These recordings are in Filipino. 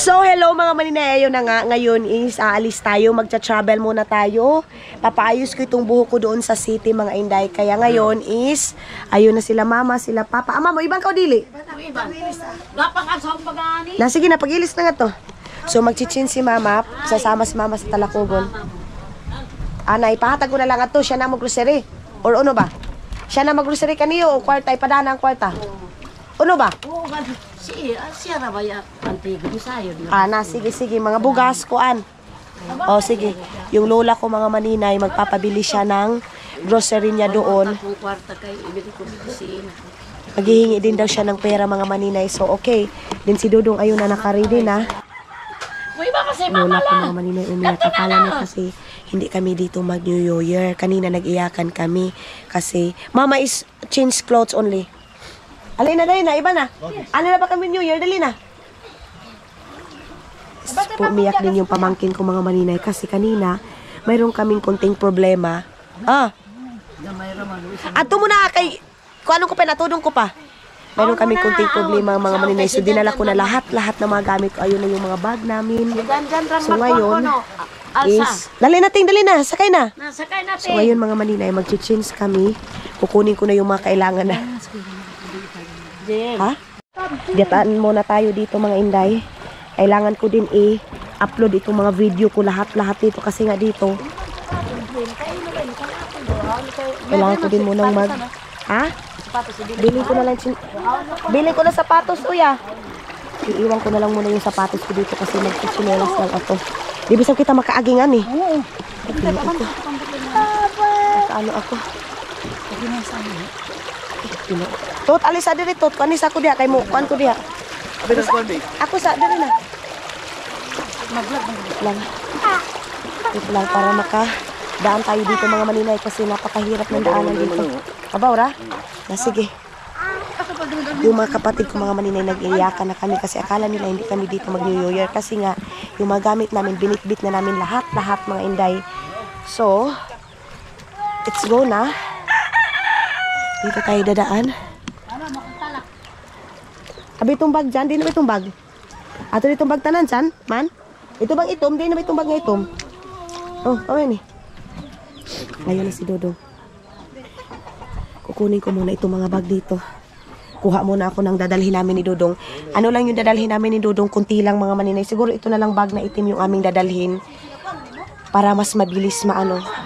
So, hello mga maninayayo na nga. Ngayon is aalis tayo. Magcha-travel muna tayo. Papaayos ko itong buhok ko doon sa city mga inday. Kaya ngayon is, ayun na sila mama, sila papa. Ah, mama, ibang ka o dili? Na, sige na, pag-ilis na nga to. So, mag-chichin si mama. Sasama si mama sa Talacogon. Ana, ipahatag ko na lang ito. Siya na mag-grocery. Or ano ba? Siya na mag-grocery kaniyo o kwarta, ipadana ang kwarta. Ano ba? Oo, siya na ba yung antigo sayo? Ana, sige, sige. Mga bugas, kuan. O, sige. Yung lola ko, mga maninay, magpapabili siya ng grocery niya doon. Maghihingi din daw siya ng pera, mga maninay. So, okay. Din si Dudong, ayun na, nakaready na. Lola ko, mga maninay, umiyak. Akala niya kasi hindi kami dito mag-New Year. Kanina nag-iyakan kami kasi mama is change clothes only. Alay na, dali na, iba na. Ano na ba kami New Year? Dali na. Umiyak din yung pamangkin ko mga maninay kasi kanina mayroon kaming konting problema. Ato muna kay kung anong ko pa, natudong ko pa. Mayroon kaming konting problema mga maninay. So dinala ko na lahat ng mga gamit ko. Ayun na yung mga bag namin. So ngayon is, dali na, sakay na. So ngayon mga maninay, mag-change kami. Kukunin ko na yung mga kailangan na. Ha? Diyataan muna tayo dito mga inday. Kailangan ko din i-upload itong mga video ko lahat dito kasi nga dito. Kailangan ko din munang ha? Bili ko na sapatos, uya. Iiwan ko na lang muna yung sapatos ko dito kasi magchichinelas lang ako. Di bisa kita makaagingan eh. Ano ako? Tot, alis sa diri, tot. Kanis ako diha, kay mo, kuan ko diha. Ako sa diri na. Lang. Ito lang, para makadaan tayo dito mga maninay kasi napakahirap ng daanan dito. Abaw ra? Na, sige. Yung mga kapatid ko mga maninay nag-iyakan na kami kasi akala nila hindi kami dito mag-New Year kasi nga yung mga gamit namin, binitbit na namin lahat mga inday. So, let's go na. Dito tayo dadaan. Abi itong bag dyan, di na ba itong bag? Ato itong bag tanan dyan, man? Ito bang itom, di na ba itong bag nga itom? Oh, ayan eh. Ngayon na si Dodong. Kukunin ko muna itong mga bag dito. Kuha muna ako ng dadalhin namin ni Dodong. Ano lang yung dadalhin namin ni Dodong? Kunti lang mga maninay. Siguro ito na lang bag na itim yung aming dadalhin. Para mas mabilis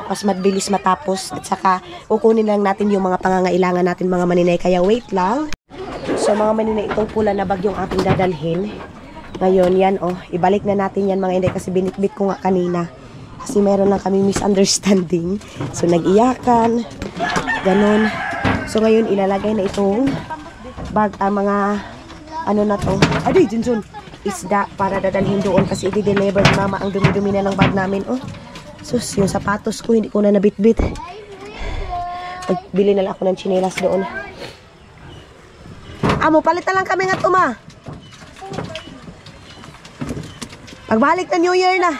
mas mabilis matapos. At saka kukunin lang natin yung mga pangangailangan natin mga maninay. Kaya wait lang. So mga maninay, itong pula na bag yung ating dadalhin. Ngayon yan ibalik na natin yan mga inday kasi binitbit ko nga kanina. Kasi meron lang kami misunderstanding. So nag-iyakan. Ganon. So ngayon ilalagay na itong bag, mga ano na to. Aday, Junjun. Isda para dadalhin doon kasi i-deliver ni mama ang dumi-dumi na ng bag namin. Sus, yung sapatos ko hindi ko na nabitbit. Magbili na lang ako ng tsinelas doon. Amo, palit na lang kami nga tuma. Pagbalik na New Year na.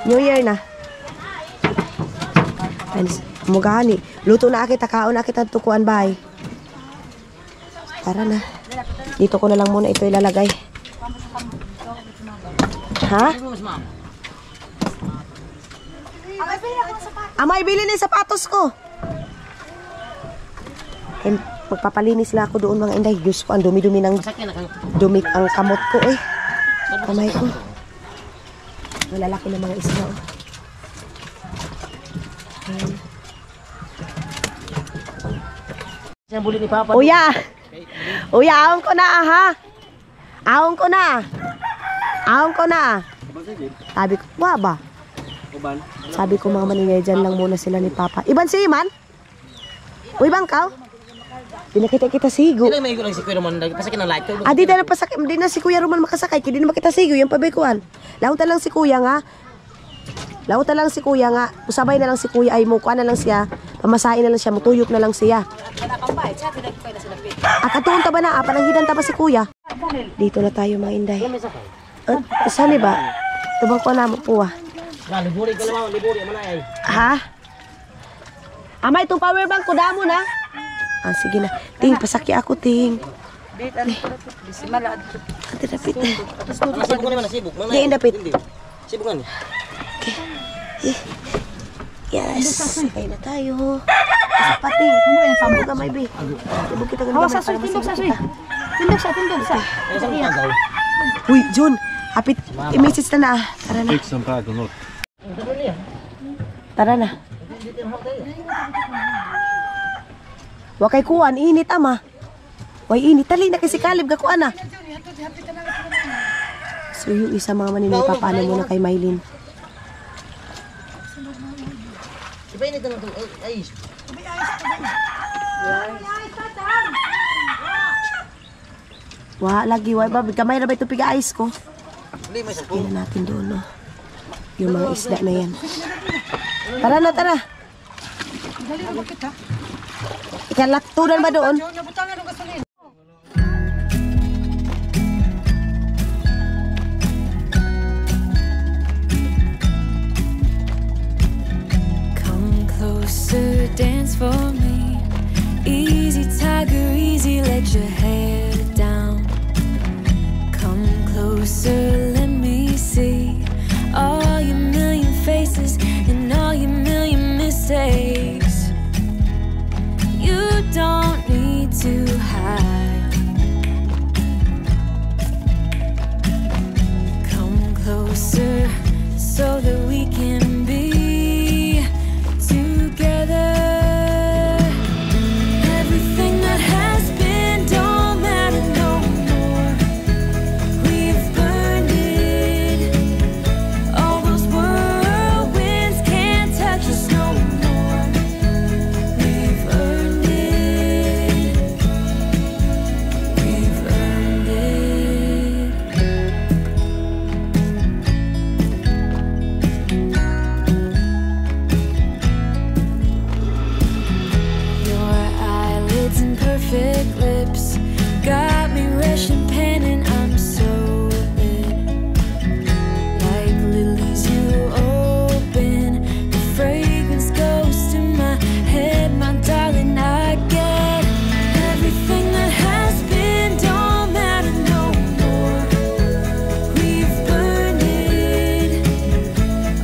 New Year na. Mugani. Luto na kita, kaon na kita tukuan bahay. Tara na. Dito ko na lang muna ito ilalagay. Ha? Ama, ibili na yung sapatos ko. Magpapalinis lang ako doon mga inday. Diyos ko, ang dumi-dumi ng dumi ang kamot ko kamay ko. Malalaki ng mga isla Uya! Uya, ahon ko na ha. Ahon ko na. Sabi ko, ba? Sabi ko mga maninay, dyan lang muna sila ni Papa. Iban si Iman? O ibang ka? Di na kita sigo. Di lang may lang si Kuya Roman, pasakin ang light. Di na si Kuya Roman makasakay, di na makita sigo, yung pabikuan. Lautan lang si Kuya nga. Usabay na lang si Kuya ay mukuha na lang siya. Pamasain na lang siya, mutuyok na lang siya. Katuon ta ba na? Pananghidan ta ba si Kuya? Dito na tayo mga inday. Saan ba? Tubang ko na mo po Liburi ka naman, liburi man ay. Ha? Ama, itong power bank ko damo na. Sige na. Ting, pasaki ako, Ting. Ate dapit na. Nasibuk ko naman, nasibuk. Di dapit. Sibukan. Yes. Sakay na tayo. Pati. Sambog ka may be. Sambog kita ganun. Hawas sa suy. Tindog sa suy. Tindog sa. Uy, Jun. Hapit. I-message na na. Tara na. Tara na. Wakay kuan. Init ama. Way init. Tali na kasi kalib ka kuan na. So yung isa mga maninay, papaano muna kay Mylene. Iba ini tanong ay. Wah, lagi why ba kamay ra ba ito piga ice ko? Hindi may sapo. Tingnan natin doon, no. Yung mga isda na yan. Tara na, tara. Ikalaktunan ba doon? Come closer, dance for me. Easy, tiger, easy, let your hair down. Come closer, let me see all your million faces and all your million mistakes. You don't need to hide. Come closer so that we can be together. Everything that has been don't matter no more. We've burned it. All those whirlwinds can't touch us no more. We've earned it. We've earned it. Your eyelids and perfect lips got me rushing, panting. I'm so lit. Like lilies you open, the fragrance goes to my head, my darling. I get everything that has been don't matter no more. We've burned it.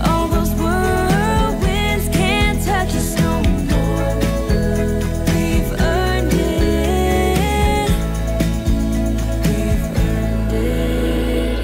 All those whirlwinds can't touch us no more. We've earned it. We've earned it.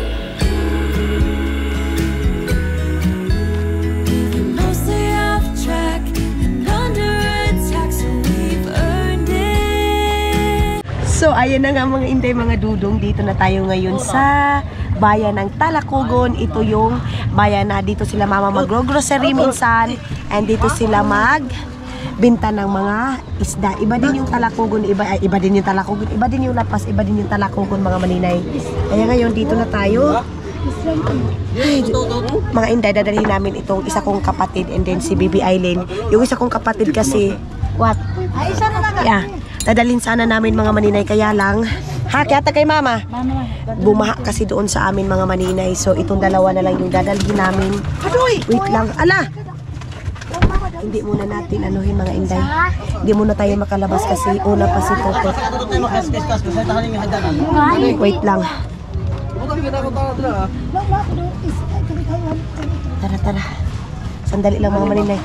We've been mostly off track and under attack, so we've earned it. So, ayan na nga mga inday, mga dudong. Dito na tayo ngayon sa bayan ng Talacogon. Ito yung bayan na dito sila mama mag-grocery minsan. And dito sila binta ng mga isda. Iba din yung Talacogon, iba din yung Talacogon, iba din yung Lapas, iba din yung Talacogon mga maninay. Kaya ngayon dito na tayo. Ay, mga inday, dadalhin namin itong isa kong kapatid and then si Bibi Aileen. Yung isa kong kapatid kasi, what? Yeah, dadalhin sana namin mga maninay, kaya lang, kaya kay mama. Bumaha kasi doon sa amin mga maninay. So itong dalawa na lang yung dadalhin namin. Wait lang, ala! Hindi muna natin anuhin mga inday. Hindi muna tayo makalabas kasi una pa si Toto. Wait lang. Tara, tara. Sandali lang mga maninay.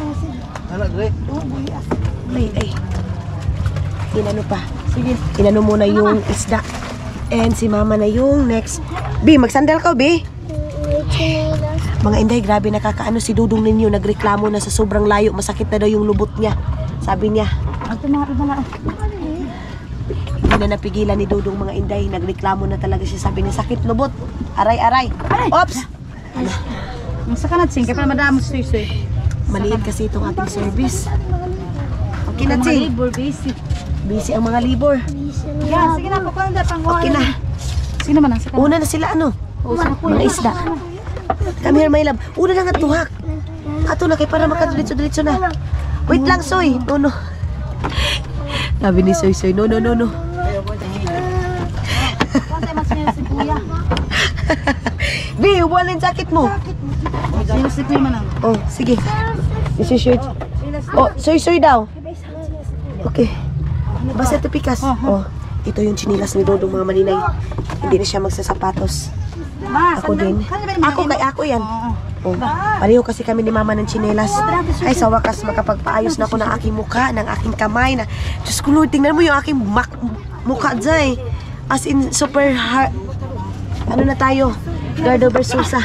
Wait, ay. Inano pa. Sige. Inano muna yung isda. And si mama na yung next. Bi, magsandal ka, Bi. Mga inday, grabe nakakaano si Dudong ninyo. Nagreklamo na sa sobrang layo. Masakit na daw yung lubot niya. Sabi niya. Hindi na napigilan ni Dudong mga inday. Nagreklamo na talaga siya. Sabi niya, sakit lubot. Aray, aray. Ops! Masa ka natin, kaya pa madami suy-suy. Maliit kasi itong ating service. Okay na, Ching. Busy ang mga libor. Yan, sige na, papunta pang Okay na. Sige naman, sige. Una na sila, ano? Mga isda. Come here, my love. Una na nga tuhak. Ato na kay para makadiritso-diritso na. Wait lang, Soy. No, no. Sabi ni Soy, Soy. No, no, no, no. Bi, ubuan yung jacket mo. Sige man lang. Oh, sige. This is shirt. Oh, Soy, Soy daw. Okay. Basta ito pikas. Oh, Ito yung chinilas ni Dodong mga maninay. Hindi na siya magsasapatos. Ako din. Ako yan. Oh, pareho kasi kami ni mama ng chinelas. Ay, sa wakas makapagpaayos na ako ng aking mukha, ng aking kamay na. Diyos ko Lord, tingnan mo yung aking mukha dyan. As in, super hard. Ano na tayo? Gardo Versusa.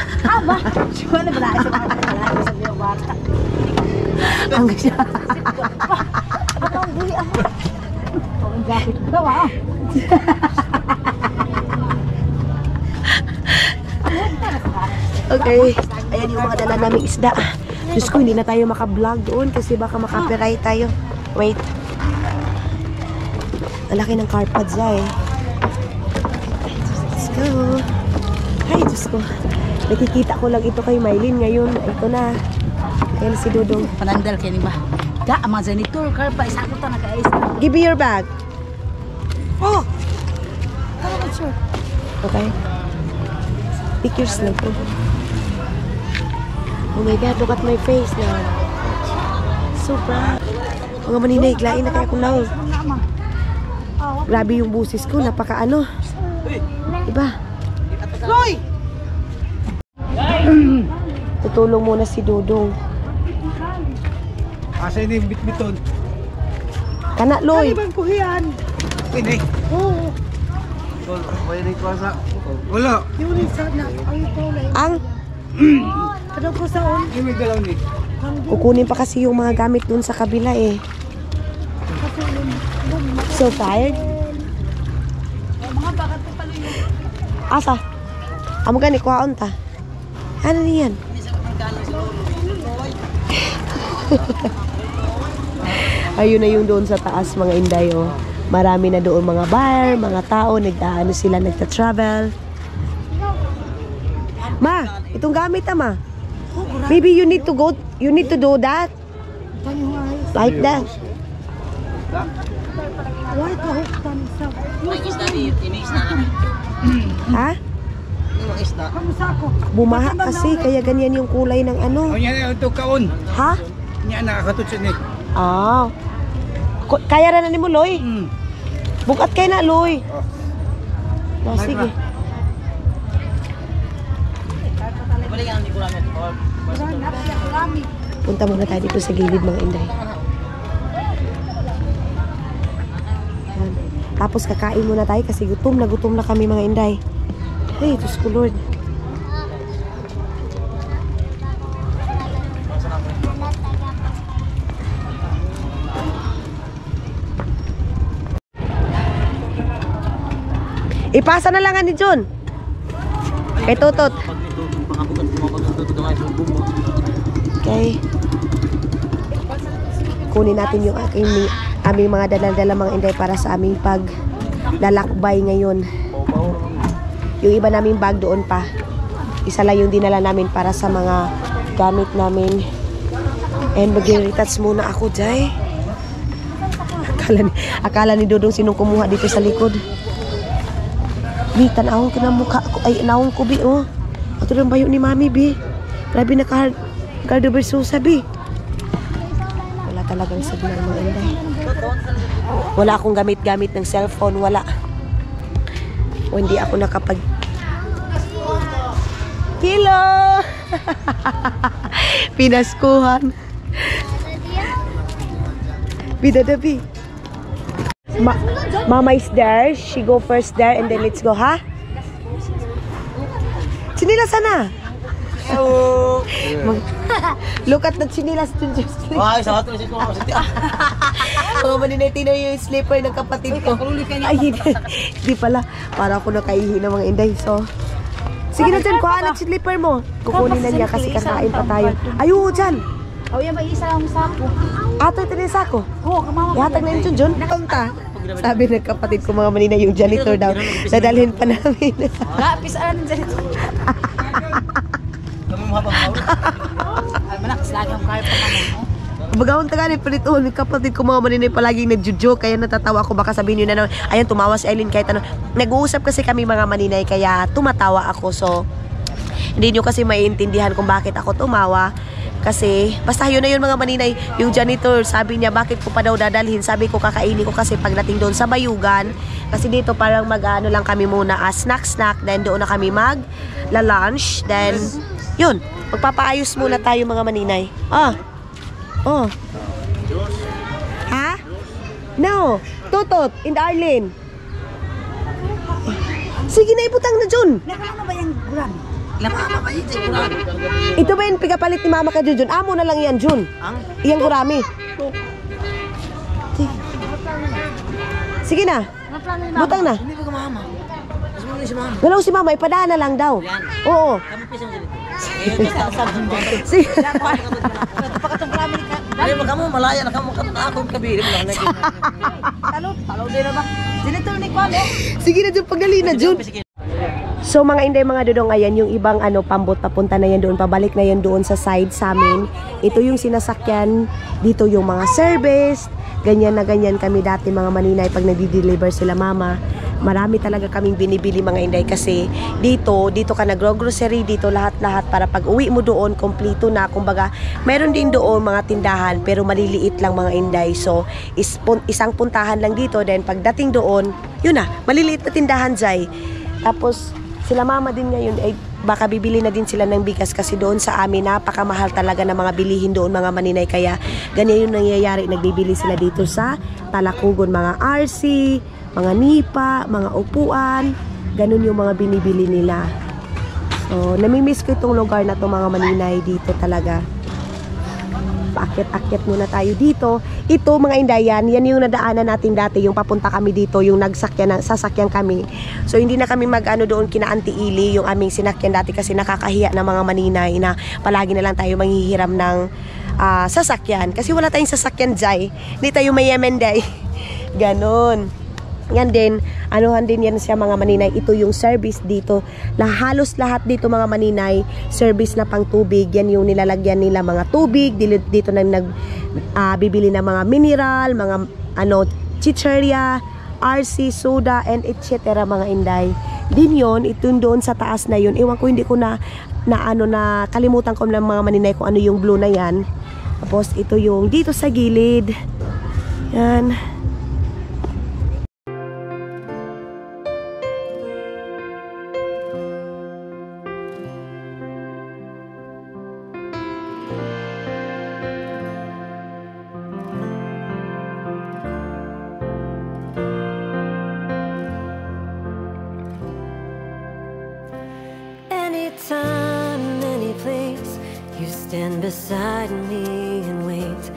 Ang siya. Okay. Ayan yung mga dala naming isda. Diyos ko, hindi na tayo maka-vlog doon kasi baka maka-copyright tayo. Wait. Ang laki ng carpads eh. Let's go. Ay, Diyos ko. Nakikita ko lang ito kay Mylene ngayon. Ito na. Ayan si Dodong. Panandal kayo ni ba? Da, ang mga janitor, karpa, isa ko ta nag-aisa. Give me your bag. Oh! Okay. Pick your slip. Oh my God, look at my face now. So proud. Mga maninay, glain na kaya ko now. Grabe yung busis ko, napaka ano. Diba? Loy! Tutulong muna si Dodong. Asa ini bit-biton? Kana, Loy. Bang kuhian. Ini. Oo. May ni kuasa. Wala. Ang Kadang ko sa on. Yung may galaw ni. kukunin pa kasi yung mga gamit dun sa kabila eh. So tired? Asa? Amo gani kuhaon ta. Ano niyan? Ayun na yung doon sa taas mga inday oh. Marami na doon mga bar, mga tao, nag-ano sila, nagta-travel. Ma, itong gamit ma. Maybe you need to do that. Like that. Ha? Bumaha kasi, kaya ganyan yung kulay ng ano. O yan ito kaon. Ha? Nya nakakatutsin ni. Ah. Kaya na ni mo, Loy? Bukat kayo na, Loy. Oh, sige. Punta muna tayo dito sa gilid mga inday. Yan. Tapos kakain muna tayo kasi gutom na kami mga inday. Ay, Diyos ko Lord. Ipasa na lang ni John. Kay Totot. Okay. Kunin natin yung aming mga dala-dala mga inday para sa aming paglalakbay ngayon. Yung iba naming bag doon pa. Isa lang yung dinala namin para sa mga gamit namin. And mag-retouch muna ako, Jai. Akala ni Dodong sinong kumuha dito sa likod. Bi, tanawon ko na mukha ko. Ay, naong ko, Bi, oh. Ito rin bayo ni Mami, Bi. Grabe na Gardo Versusa, Bi. Wala talagang signal mga inday. Wala akong gamit-gamit ng cellphone, wala. O hindi ako nakapag... Hello! Pinaskuhan. Bidadabi. Mama is there. She go first there and then let's go, ha? Chinilas sana. Hello. Look at the chinilas to just sleep. Ay, sa ato si ko. Mga maninay na yung slipper ng kapatid ko. Ay, hindi pala. Para ako nakaihi ng mga inday. So, sige na dyan, kuhaan ang slipper mo. Kukunin na niya kasi kakain pa tayo. Ayun, dyan. Oh, yan ba isa lang sa ako? Ato, ito na yung sako. Oo, kamawa. Ihatag na yun, John. Punta. Sabi ng kapatid ko mga maninay yung janitor daw. Nadalhin pa namin. Lapis alam ng janitor. Kami mahabang tao. Ay, manakas lagi ang kaya pa naman. Bagawon taga ni palitoon ng kapatid ko mga maninay palaging nagjo-joke kaya natatawa ako baka sabihin niyo na ayan tumawa si Eileen kahit ano. Nag-uusap kasi kami mga maninay kaya tumatawa ako so hindi niyo kasi maiintindihan kung bakit ako tumawa Kasi, basta yun na yun mga maninay, yung janitor, sabi niya, bakit ko pa daw dadalhin? Sabi ko, kakainin ko kasi pagdating doon sa Bayugan. Kasi dito parang mag-ano lang kami muna, snack, then doon na kami mag-lunch. Then, yun, magpapaayos muna tayo mga maninay. Oh. Ha? No, Tutot, in Arlene. Sige na, ibutang na dyan. Nakano ba yung guran? Lamama ba yung guran? Ito ba yung pigapalit ni mama ka Jun? Amo na lang yan, Jun. Iyang gurami. Sige na. Butang na. Hindi ba ka mama? Mas mo si mama. Galaw si mama, ipadaan na lang daw. Oo. Kamu pisang dito. Eh, Sige. pakatong kami ka. Dali mo kamu malaya na kamu akong kabili mo lang. Talo din na ba? Dito ni Kwan eh. Sige na, Jun. Pagali na, Jun. So mga inday mga dudong, ayan yung ibang pambot papunta na yan doon, pabalik na yan doon sa side sa amin. Ito yung sinasakyan, dito yung mga service, ganyan na ganyan kami dati mga maninay pag nagdi-deliver sila mama. Marami talaga kaming binibili mga inday kasi dito ka nagro-grocery, dito lahat-lahat para pag uwi mo doon, kompleto na. Kumbaga, meron din doon mga tindahan pero maliliit lang mga inday. So, isang puntahan lang dito, then pagdating doon, yun na, maliliit na tindahan Zay. Tapos, sila mama din ngayon ay baka bibili na din sila ng bigas kasi doon sa amin napakamahal talaga ng mga bilihin doon mga maninay, kaya ganyan yung nangyayari, nagbibili sila dito sa Talakugon, mga RC, mga nipa, mga upuan, ganun yung mga binibili nila. So namimiss ko itong lugar na to mga maninay, dito talaga. Paakit-akit muna tayo dito. Ito mga indayan, yan yung nadaanan natin dati, yung papunta kami dito, yung sasakyan kami. So hindi na kami mag-ano doon kina Auntie Ili, yung aming sinakyan dati kasi nakakahiya na mga maninay na palagi na lang tayo manghihiram ng sasakyan. Kasi wala tayong sasakyan Jai. Hindi tayo may Yemenday. Ganon. Yan din, anuhan din yan siya mga maninay. Ito yung service dito. Halos lahat dito mga maninay, service na pang tubig. Yan yung nilalagyan nila mga tubig. Dito na bibili ng mga mineral, mga chicheria, RC, soda, and etc. mga inday. Din yun, ito doon sa taas na yun. Ewan ko, hindi ko na kalimutan ko ng mga maninay kung ano yung blue na yan. Tapos ito yung dito sa gilid. Yan. Anytime, any place, you stand beside me and wait.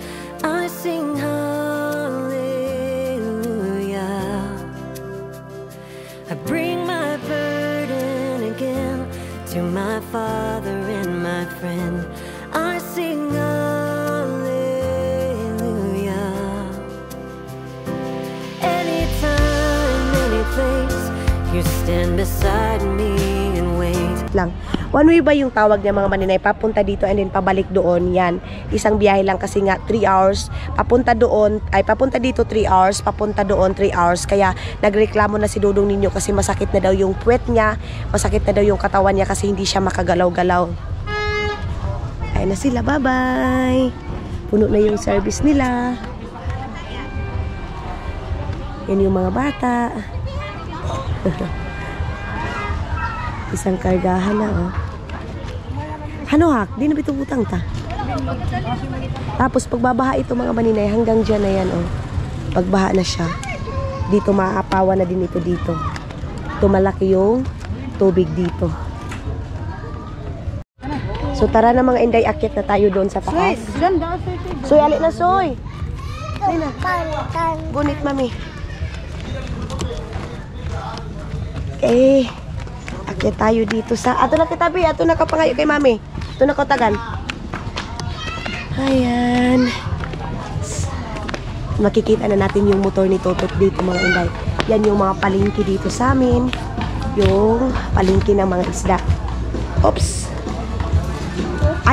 I sing hallelujah. I bring my burden again to my Father and my friend. I sing hallelujah. Anytime, any place, you stand beside me and wait. Lang. One way ba yung tawag niya mga maninay, papunta dito and then pabalik doon. Yan, isang biyahe lang kasi nga 3 hours, papunta dito 3 hours, papunta doon 3 hours. Kaya nagreklamo na si Dudong ninyo kasi masakit na daw yung puwet niya, masakit na daw yung katawan niya kasi hindi siya makagalaw-galaw. Ayun na sila, bye-bye. Puno na yung service nila. Yan yung mga bata. Isang kargahan na, oh. Ano hak? Di na bitubutang ta. Tapos pagbabaha ito mga maninay, hanggang dyan na yan, oh. Pagbaha na siya. Dito maaapawan na din ito dito. Tumalaki yung tubig dito. So tara na mga inday, akit na tayo doon sa taas. Soy, alik na soy. Soy na. Gunit mami. Okay. Akit tayo dito sa... Ato na kitabi, ato na kapangayo kay mami. Ato na kotagan. Ayan. Makikita na natin yung motor ni Totot dito mga inday. Yan yung mga palingki dito sa amin. Yung palingki ng mga isda. Oops.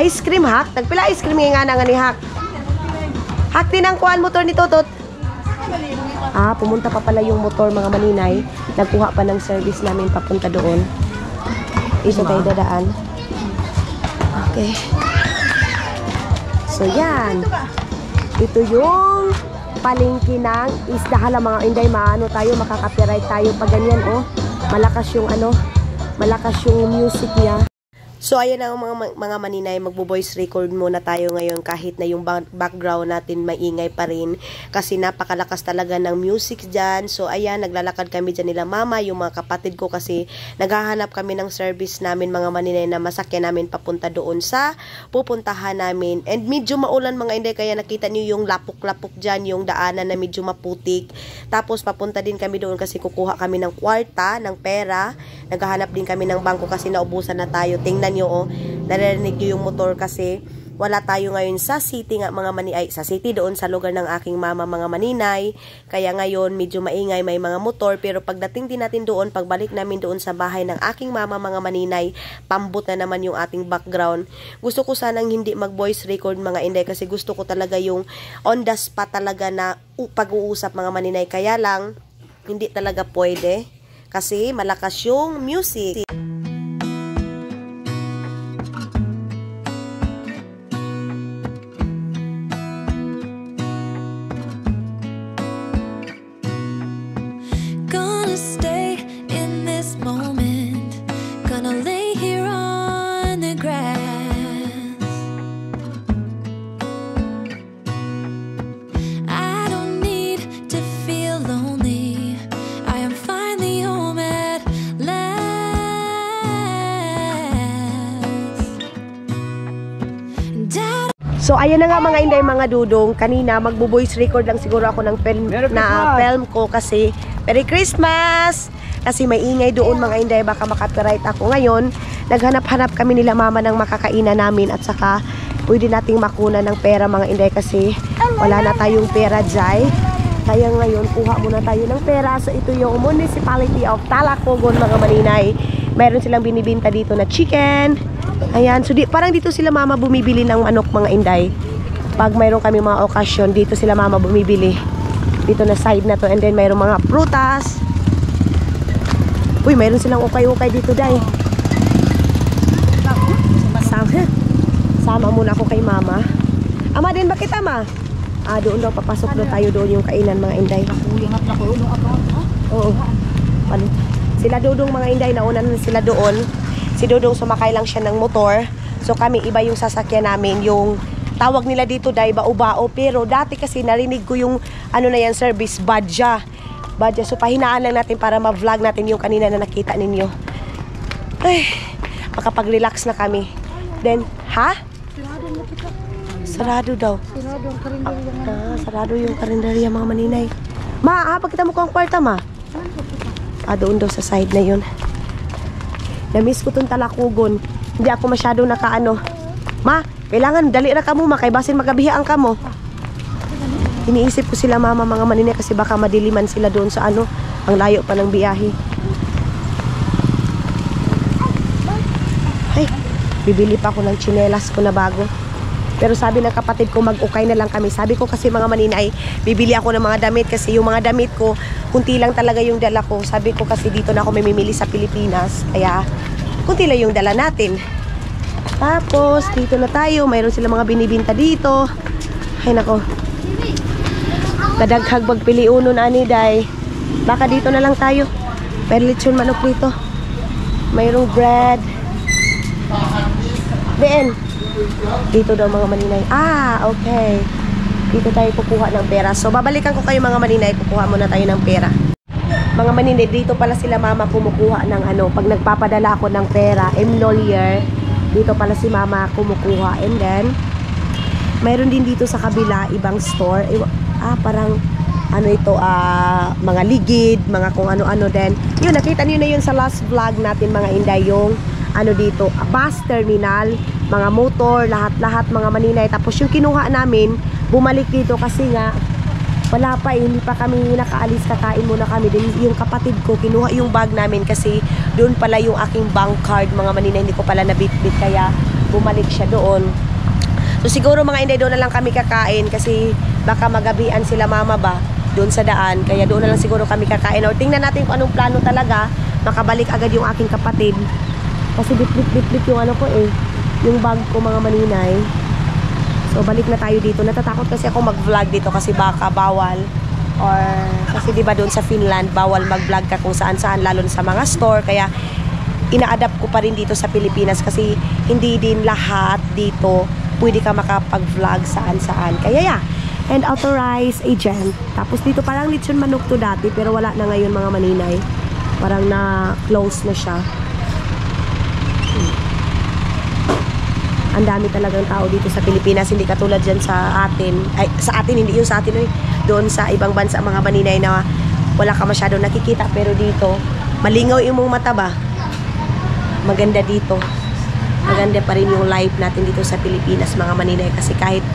Ice cream, Hak. Nagpila ice cream nga nga ni Hak. Hak din ang kuhan motor ni Totot. Pumunta pa pala yung motor mga maninay. Nagkuha pa ng service namin papunta doon. Isa tayo dadaan. Okay. So yan. Ito yung palengke ng isda. Hala mga inday, maano tayo, makaka-copyright tayo pag ganyan, oh. Malakas yung ano, malakas yung music niya. So ayan ang mga maninay, magbo-voice record muna tayo ngayon kahit na yung background natin maingay pa rin kasi napakalakas talaga ng music dyan. So ayan, naglalakad kami dyan nila mama, yung mga kapatid ko kasi naghahanap kami ng service namin mga maninay na masakyan namin papunta doon sa pupuntahan namin. And medyo maulan mga inday, kaya nakita niyo yung lapok-lapok dyan, yung daanan na medyo maputik. Tapos papunta din kami doon kasi kukuha kami ng kwarta, ng pera. Naghahanap din kami ng bangko kasi naubusan na tayo. Tingnan nyo, oh, narinig nyo yung motor kasi wala tayo ngayon sa city nga mga maninay, sa city doon sa lugar ng aking mama mga maninay. Kaya ngayon medyo maingay, may mga motor, pero pagdating din natin doon, pagbalik namin doon sa bahay ng aking mama mga maninay, pambot na naman yung ating background. Gusto ko sanang hindi mag voice record mga inday kasi gusto ko talaga yung on the spot talaga na pag-uusap mga maninay, kaya lang hindi talaga pwede kasi malakas yung music. Gonna stay in this moment. Gonna lay here on the grass. I don't need to feel lonely. I am finally home at last. Dad, So ayan na nga mga inday, mga dudong, kanina magbo-voice record lang siguro ako ng film Merry na Christmas! film ko kasi Merry Christmas! Kasi may ingay doon mga inday, baka makapiright ako. Ngayon, naghanap-hanap kami nila mama ng makakainan namin at saka pwede nating makuna ng pera mga inday kasi wala na tayong pera dyan. Kaya ngayon, kuha muna tayo ng pera. So ito yung Municipality of Talacogon mga maninay. Meron silang binibinta dito na chicken. Ayan, so parang dito sila mama bumibili ng manok mga inday. Pag mayroon kami mga okasyon, dito sila mama bumibili. Dito na side na to, and then mayroon mga prutas. Uy, mayroon silang ukay-ukay dito day. Sama muna ako kay mama. Ama din, bakit ama? Doon daw, papasok daw tayo doon yung kainan mga inday. Oo. Sila dudong mga inday, nauna na sila doon. Si Dudong sumakay lang siya ng motor. So kami iba yung sasakyan namin, yung tawag nila dito day bao-bao, pero dati kasi narinig ko yung ano na yan, service badja. So pahinaan lang natin para ma-vlog natin yung kanina na nakita ninyo. Ay, makapag-relax na kami. Then, ha? Sarado daw. Sarado yung karinderya mga maninay. Ma, pagkita mo ko ang kwarta ma. Doon daw sa side na yun. Na-miss ko tong Talacogon. Hindi ako masyado nakaano. Ma, kailangan dali ra ka mo, kay basin magabihaan ka mo. Iniisip ko sila mama mga maninay kasi baka madiliman sila doon sa ano, ang layo pa ng biyahe. Ay, bibili pa ako ng tsinelas ko na bago. Pero sabi ng kapatid ko, mag-ukay na lang kami. Sabi ko kasi mga maninay, bibili ako ng mga damit kasi yung mga damit ko, kunti lang talaga yung dala ko. Sabi ko kasi dito na ako mamimili sa Pilipinas, kaya kunti lang yung dala natin. Tapos, dito na tayo. Mayroon sila mga binibinta dito. Ay nako. Kadaghag magpiliunon ani day. Baka dito na lang tayo. May lechon manok dito. Mayroong bread. Then, dito daw mga maninay. Okay. Dito tayo kukuha ng pera. So, babalikan ko kayo mga maninay. Kukuha muna tayo ng pera. Mga maninay, dito pala sila mama kumukuha ng ano. Pag nagpapadala ako ng pera, lawyer, dito pala si mama kumukuha. And then, mayroon din dito sa kabila, ibang store. Parang, ano ito, mga ligid, mga kung ano-ano din. Yun, nakita niyo na yun sa last vlog natin mga inday, yung ano dito, bus terminal, mga motor, lahat-lahat mga maninay. Tapos yung kinuha namin, bumalik dito kasi nga wala pa, hindi pa kami nakaalis, kakain muna kami. Din yung kapatid ko, kinuha yung bag namin kasi doon pala yung aking bank card mga maninay, hindi ko pala nabitbit kaya bumalik siya doon. So siguro mga inday, doon na lang kami kakain kasi baka magabihan sila mama ba doon sa daan, kaya doon na lang siguro kami kakain. Or tingnan natin kung anong plano talaga, makabalik agad yung aking kapatid. Kasi bit yung ano ko yung bag ko mga maninay. So, balik na tayo dito. Natatakot kasi ako mag-vlog dito kasi baka bawal. Or, kasi diba doon sa Finland, bawal mag-vlog ka kung saan-saan, lalo na sa mga store. Kaya, ina-adapt ko pa rin dito sa Pilipinas kasi hindi din lahat dito pwede ka makapag-vlog saan-saan. Kaya, yeah. And authorized agent. Tapos dito parang lechon manok to dati, pero wala na ngayon mga maninay. Parang na-close na siya. Ang dami talagang tao dito sa Pilipinas, hindi katulad dyan sa atin. Ay, sa atin, hindi yung sa atin. Doon sa ibang bansa, mga maninay na wala ka masyado nakikita. Pero dito, malingaw yung mong mata ba? Maganda dito. Maganda pa rin yung life natin dito sa Pilipinas, mga maninay. Kasi kahit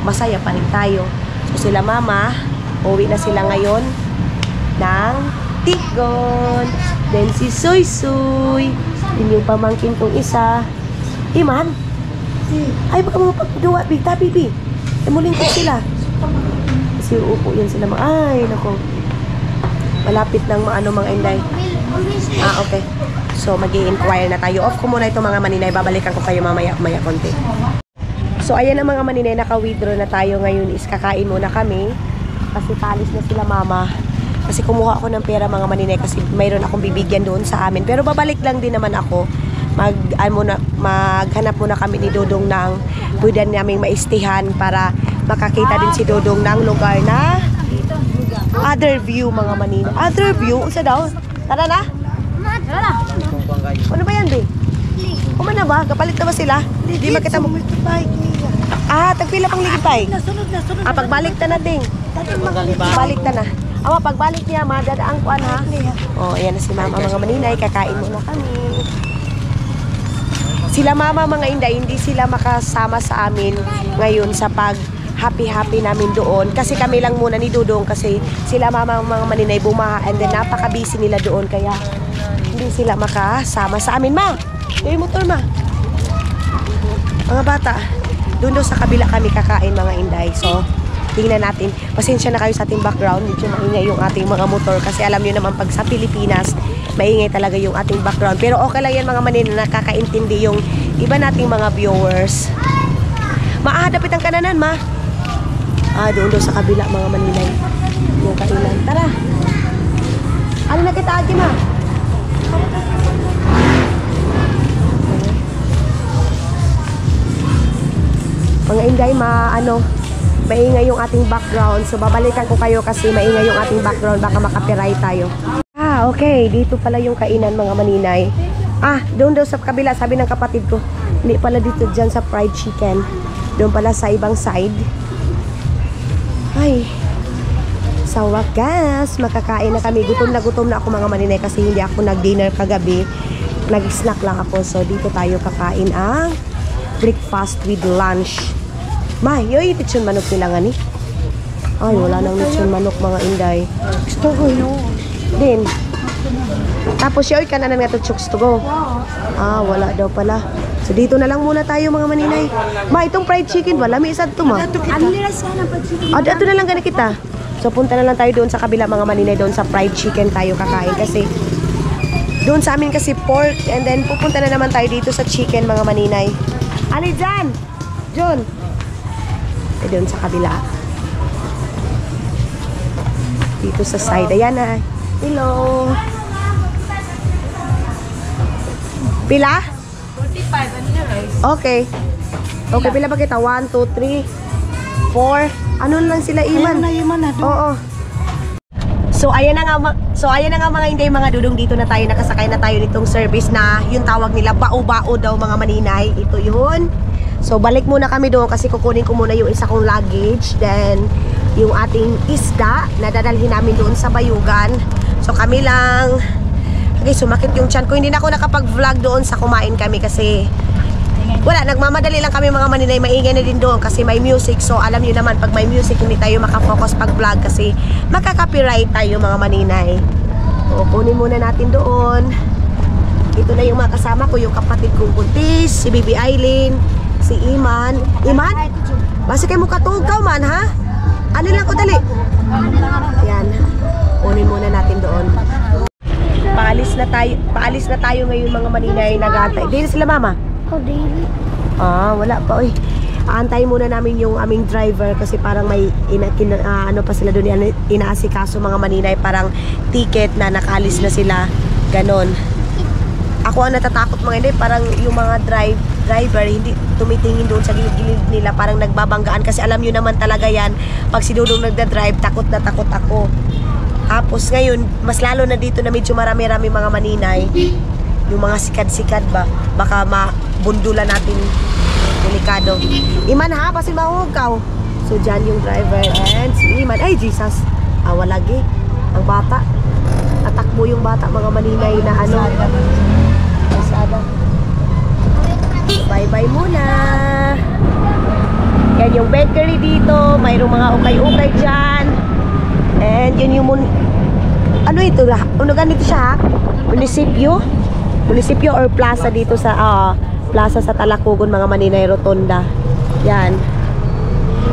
masaya pa rin tayo. So sila mama, uwi na sila ngayon ng Tigon. Then si Soy Soy. Yun yung pamangkin kong isa. Iman? Ay, baka mo pagduwa, big tabi, bi. Mulingkot sila. Kasi uupo yun sila. Ay, nako. Malapit ng mga inday. Okay. So, mag-i-inquire na tayo. Off ko muna ito mga maninay. Babalikan ko kayo mamaya konti. So, ayan ang mga maninay. Naka-withdraw na tayo ngayon is kakain muna kami. Kasi palis na sila mama. Kasi kumuha ako ng pera mga maninay kasi mayroon akong bibigyan doon sa amin. Pero babalik lang din naman ako. Maghanap muna kami ni Dodong ng pwede naming maistihan para makakita din si Dodong ng lugar na other view mga maninay. Other view? Isa daw? Tara na? Ano ba yan, be? Kumana ba? Kapalit na ba sila? Hindi makita mo. Tagpila pang ligipay. Pagbalik na natin. Balik na na. Pagbalik niya, madadaan ko ha. Ayan na si mama mga maninay. Kakain muna kami. Sila mama mga inday, hindi sila makasama sa amin ngayon sa pag happy namin doon. Kasi kami lang muna ni Dodong kasi sila mama mga maninay bumaha and then napaka-busy nila doon kaya hindi sila makasama sa amin. Ma! Yung motor ma! Mga bata, doon sa kabila kami kakain mga inday. So, tingnan natin. Pasensya na kayo sa ating background. Medyo maingay yung ating mga motor kasi alam nyo naman pag sa Pilipinas, maingay talaga yung ating background. Pero okay lang yan mga manin na nakakaintindi yung iba nating mga viewers. Dapit ang kananan, ma. Doon sa kabila mga maninay. Yung kainan. Tara. Ano na kita, Ate, ma? Mga inday, maingay yung ating background. So, babalikan ko kayo kasi maingay yung ating background. Baka makapiright tayo. Okay. Dito pala yung kainan, mga maninay. Doon daw sa kabila, sabi ng kapatid ko. Hindi pala dito dyan sa fried chicken. Doon pala sa ibang side. Ay. Sa wakas, makakain na kami. Gutom na ako, mga maninay. Kasi hindi ako nag-dinner kagabi. Nag-snack lang ako. So, dito tayo kakain ang breakfast with lunch. Ma, yoy, lechon manok nila nga ni. Ay, wala nang lechon manok mga inday. Gusto ko yun. Din. Tapos yoy, kananan nga ito chooks to go. Wala daw pala. So, dito na lang muna tayo mga maninay. Ma, itong fried chicken, wala. May isa ito, ma. Ito na lang gana kita. So, punta na lang tayo doon sa kabila mga maninay. Doon sa fried chicken tayo kakain. Kasi, doon sa amin kasi pork. And then, pupunta na naman tayo dito sa chicken mga maninay. Ali dyan! John! Doon sa kabila. Dito sa side. Ayan na. Hello! Pila? 45. Ano na rice? Okay. Okay, pila ba kita? 1, 2, 3, 4. Ano lang sila, Iman? Iman na. Oo. So, ayan na nga mga inday, mga dudong, dito na tayo. Nakasakay na tayo nitong service na yung tawag nila, bao-bao daw mga maninay. Ito yun. So, balik muna kami doon kasi kukunin ko muna yung isa kong luggage. Then, yung ating isda na dadalhin namin doon sa Bayugan. So, kami lang. Okay, sumakit yung tiyan ko. Hindi na ako nakapag-vlog doon sa kumain kami kasi wala, nagmamadali lang kami mga maninay. Maingay na din doon kasi may music. So, alam nyo naman, pag may music, hindi tayo makafocus pag-vlog kasi makaka-copyright tayo mga maninay. So, kunin muna natin doon. Ito na yung mga kasama ko, yung kapatid kong buntis, si Bibi Aileen, si Iman. Iman? Basta kayo mukatugaw man, ha? Ano lang ko dali? Yan. Kunin muna natin doon. Paalis na tayo ngayon mga maninay. Nag-aantay. Dito sila mama? Daily. Wala pa. Oy. Aantayin muna namin yung aming driver kasi parang may ano pa sila doon, inaasikaso mga maninay, parang ticket na nakalis na sila, ganon. Ako ang natatakot mga hindi, parang yung mga driver hindi tumitingin doon sa gilid nila, parang nagbabanggaan kasi alam nyo naman talaga yan, pag si Dudong nagda-drive, takot na takot ako. Tapos ngayon, mas lalo na dito na medyo marami-rami mga maninay, yung mga sikad-sikad ba, baka mabundulan natin, delikado. Iman ha, kasi mahugaw. So dyan yung driver and si Iman, ay Jesus, awa lagi, ang bata. Tatakbo yung bata mga maninay na ano, pasada. Bye-bye muna. Yan yung bakery dito. Mayroong mga ukay-ukay dyan. And yun yung ano ito? Ano ganito siya ha? Munisipyo? Munisipyo or plaza dito sa plaza sa Talakugon mga maninay, Rotonda. Yan.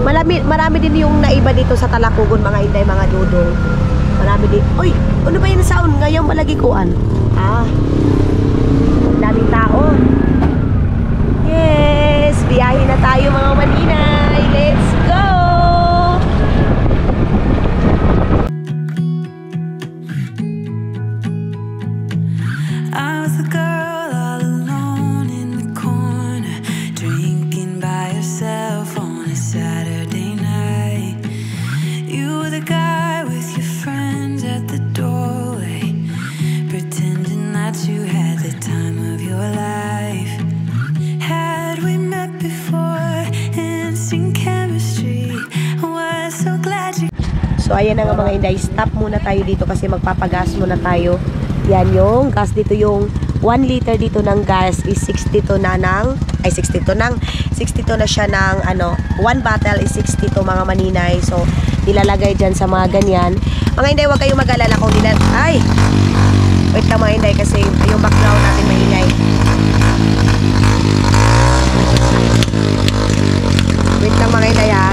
Marami din yung naiba dito sa Talakugon mga inday, mga dudong. Marami din. Uy, ano ba yung sound ngayon malagikuan? Daming tao. Yes, biyahe na tayo mga maninay. Let's go! I was a girl all alone in the corner, drinking by yourself on a Saturday night. You were the guy with your friends at the doorway, pretending that you had the time of your life. Had we met before, instant chemistry, was so glad you. So ayan na nga mga inday, stop muna tayo dito kasi magpapagas muna tayo. Yan yung gas dito, yung 1 liter dito ng gas is 62 na ng, ay 62 na siya ng ano, 1 bottle is 62 mga maninay. So nilalagay dyan sa mga ganyan. Mga inday, huwag kayong mag-alala kung ay, wait lang mga inday kasi yung background natin maingay. Wait lang mga inday ha.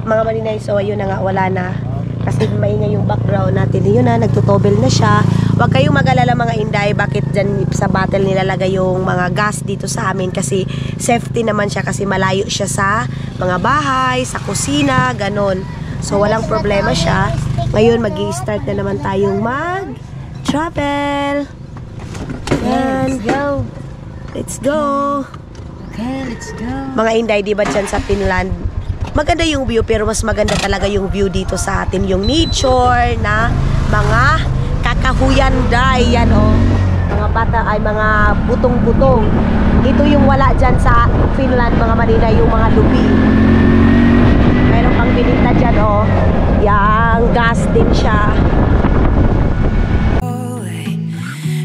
Mga maninay, so ayun na nga, wala na kasi maingay yung background natin. Yun na, nagtutobel na siya. Huwag kayong mag-alala mga inday, bakit dyan sa bottle nilalagay yung mga gas dito sa amin, kasi safety naman siya, kasi malayo siya sa mga bahay, sa kusina, ganon. So walang problema siya. Ngayon mag-i-start na naman tayong mag-travel. Let's go. Let's go. Okay, let's go. Mga inday, di ba dyan sa Finland, maganda yung view, pero mas maganda talaga yung view dito sa atin, yung nature na mga kakahuyan day, yan o, mga bata ay mga butong-butong. Ito yung wala dyan sa Finland mga manina, yung mga lubi. Meron pang bininta dyan o, yung gas din siya.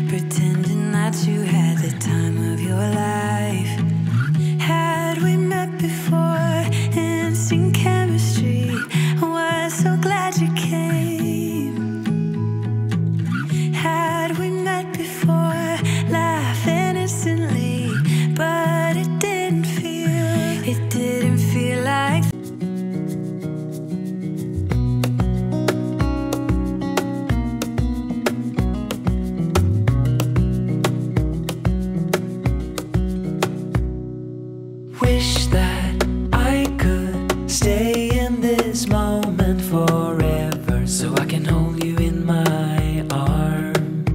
Pretending that you had the time of your life. Had we met before, instant chemistry, was so glad you came. Had we met before, laughing instantly, but it didn't feel like. Wish that I could stay in this moment forever, so I can hold you in my arms.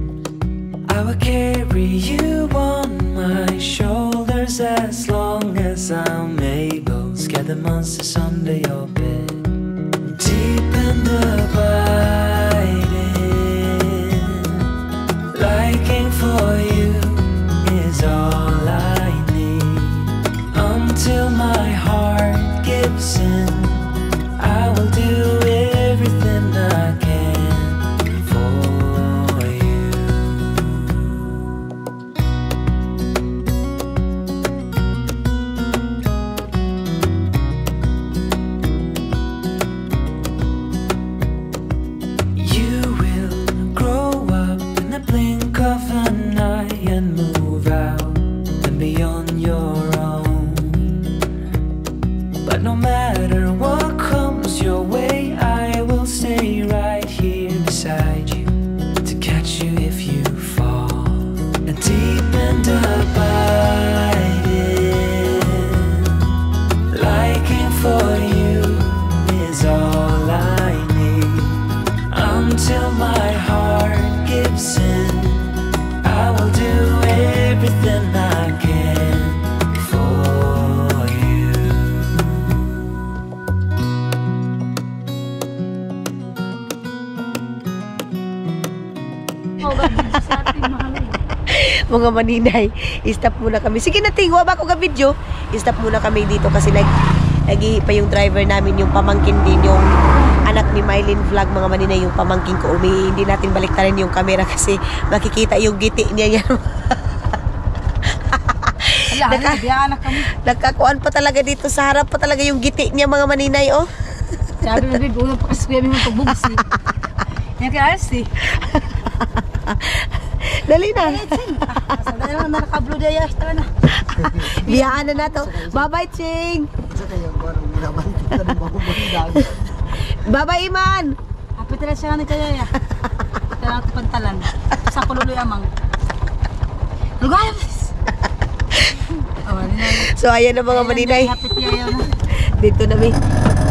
I will carry you on my shoulders as long as I'm able. Scare the monsters under your bed. Deep and abiding, liking for you is all I need. Until my heart gives in, I will do everything I can for you. You will grow up in the blink of an eye and move out and be on your own. But no matter what comes your way, I will stay right here beside you to catch you if you fall. Mga maninay, stop muna kami. Sige na, tingwa ba ako ka video? Stop muna kami dito kasi nag-ihi pa yung driver namin, yung pamangkin din, yung anak ni Mylene Vlog, mga maninay, yung pamangkin ko. Hindi natin baliktarin yung camera kasi makikita yung giti niya yan. Biyanak kami. Nagkakuan pa talaga dito sa harap pa talaga yung giti niya, mga maninay, oh. Sabi mo, babe, ulo pa kasi kuya mo pagbugsi. Yan kaya Arsi. Dali na. Sabi naman na nakablo daya. Tara na. Biyaan na to. Bye-bye, Ching. Bye-bye, Iman. Apit na siya ni kaya ya. Kaya natin pantalan. Sa pululoy amang. Lugayos! So, ayan na mga maninay. Hapit niya yun. Dito na mi.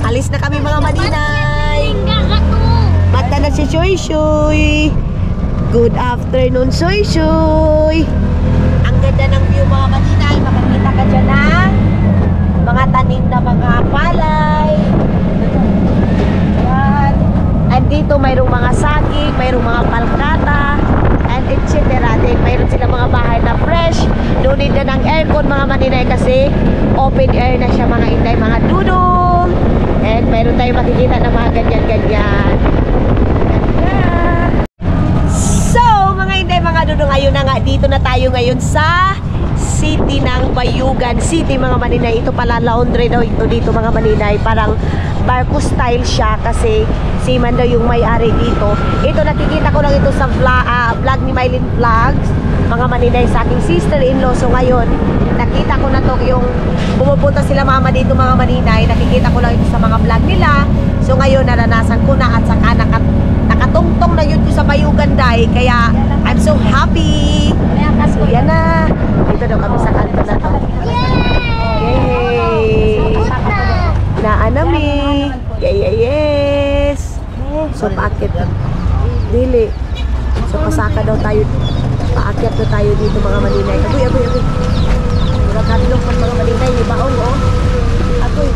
Alis na kami mga maninay. Mata na si Shoy Shoy. Good afternoon, Shoy Shoy. Ang ganda ng view mga maninay. Makikita ka dyan ng mga tanim na mga palay. Yan. And dito mayroong mga saging, mayroong mga palkata, and etc. Then mayroon silang mga bahay na fresh. No need na ng aircon mga maninay kasi open air na siya mga inday, mga dudong. And mayroon tayong makikita na mga ganyan-ganyan. So, mga inday, mga dudong, ayun na nga, dito na tayo ngayon sa city ng Bayugan City mga maninay. Ito pala laundry daw ito dito mga maninay. Parang barko style siya kasi si Man daw yung may-ari dito. Ito nakikita ko lang ito sa vlog ni Mylene Vlogs mga maninay, sa aking sister-in-law. So ngayon nakita ko na to, yung pumupunta sila mama dito mga maninay. Nakikita ko lang ito sa mga vlog nila. So ngayon naranasan ko na at saka nakatungtong na yun ko sa Bayugan Day. Kaya I'm so happy. So yan na. Dito daw kami sa kanto na to. Yay! Naanami. Yes! So paakit. Dili. So pasaka daw tayo. Paakyat na tayo dito mga maninay. Agoy. Nakakadlong sa mga maninay. Ibaon, oh. Agoy.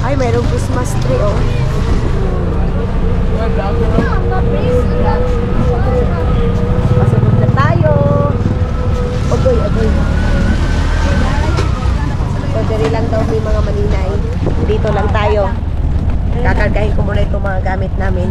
Ay, mayroong Christmas tree, oh. Pasunod na tayo. Agoy. So, diri lang daw may mga maninay. Dito lang tayo. Kakargahin ko muna itong mga gamit namin.